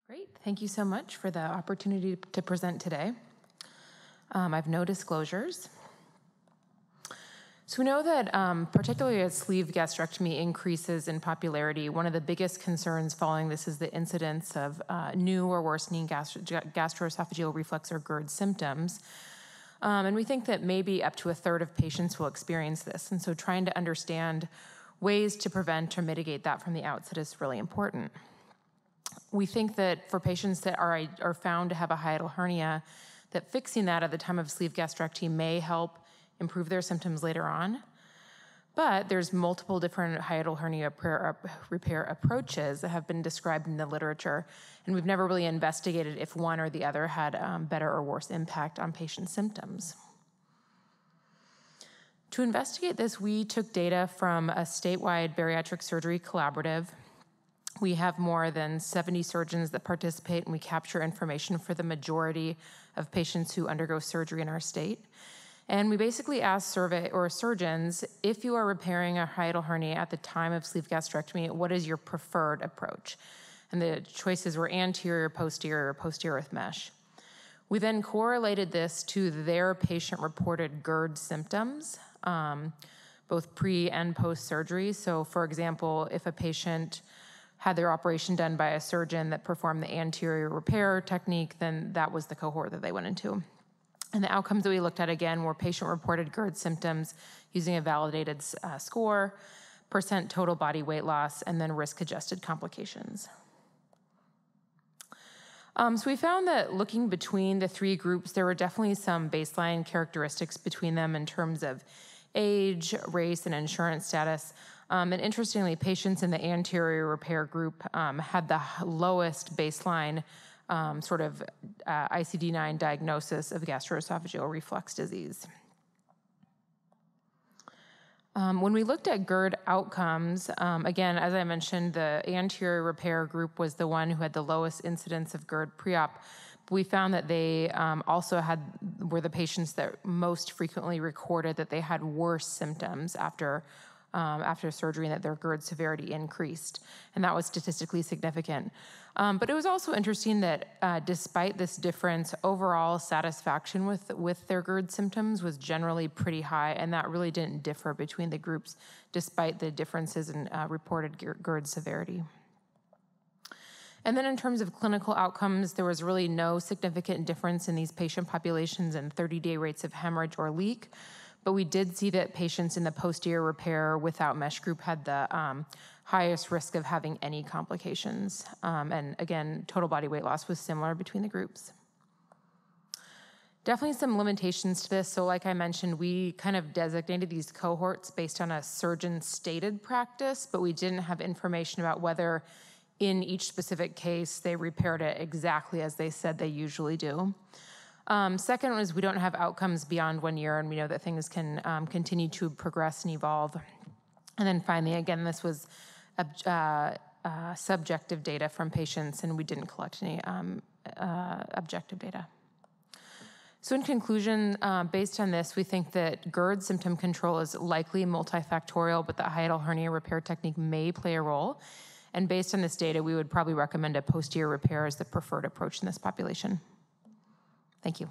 Great. Thank you so much for the opportunity to present today. I have no disclosures. So we know that particularly as sleeve gastrectomy increases in popularity, one of the biggest concerns following this is the incidence of new or worsening gastroesophageal reflux or GERD symptoms. And we think that maybe up to a third of patients will experience this. And so trying to understand ways to prevent or mitigate that from the outset is really important. We think that for patients that are found to have a hiatal hernia, that fixing that at the time of sleeve gastrectomy may help improve their symptoms later on. But there's multiple different hiatal hernia repair approaches that have been described in the literature, and we've never really investigated if one or the other had better or worse impact on patient symptoms. To investigate this, we took data from a statewide bariatric surgery collaborative. We have more than 70 surgeons that participate, and we capture information for the majority of patients who undergo surgery in our state. And we basically asked surgeons, if you are repairing a hiatal hernia at the time of sleeve gastrectomy, what is your preferred approach? And the choices were anterior, posterior, or posterior with mesh. We then correlated this to their patient-reported GERD symptoms, both pre and post-surgery. So for example, if a patient had their operation done by a surgeon that performed the anterior repair technique, then that was the cohort that they went into. And the outcomes that we looked at, again, were patient-reported GERD symptoms using a validated score, percent total body weight loss, and then risk-adjusted complications. So we found that looking between the three groups, there were definitely some baseline characteristics between them in terms of age, race, and insurance status. And interestingly, patients in the anterior repair group had the lowest baseline ICD-9 diagnosis of gastroesophageal reflux disease. When we looked at GERD outcomes, again, as I mentioned, the anterior repair group was the one who had the lowest incidence of GERD pre-op. We found that they also were the patients that most frequently recorded that they had worse symptoms after surgery, and that their GERD severity increased, and that was statistically significant. But it was also interesting that despite this difference, overall satisfaction with their GERD symptoms was generally pretty high, and that really didn't differ between the groups despite the differences in reported GERD severity. And then in terms of clinical outcomes, there was really no significant difference in these patient populations in 30-day rates of hemorrhage or leak. But we did see that patients in the posterior repair without mesh group had the highest risk of having any complications. And again, total body weight loss was similar between the groups. Definitely some limitations to this. So like I mentioned, we kind of designated these cohorts based on a surgeon-stated practice, but we didn't have information about whether in each specific case they repaired it exactly as they said they usually do. Second was we don't have outcomes beyond 1 year, and we know that things can continue to progress and evolve. And then finally, again, this was subjective data from patients, and we didn't collect any objective data. So in conclusion, based on this, we think that GERD symptom control is likely multifactorial, but the hiatal hernia repair technique may play a role. And based on this data, we would probably recommend a posterior repair as the preferred approach in this population. Thank you.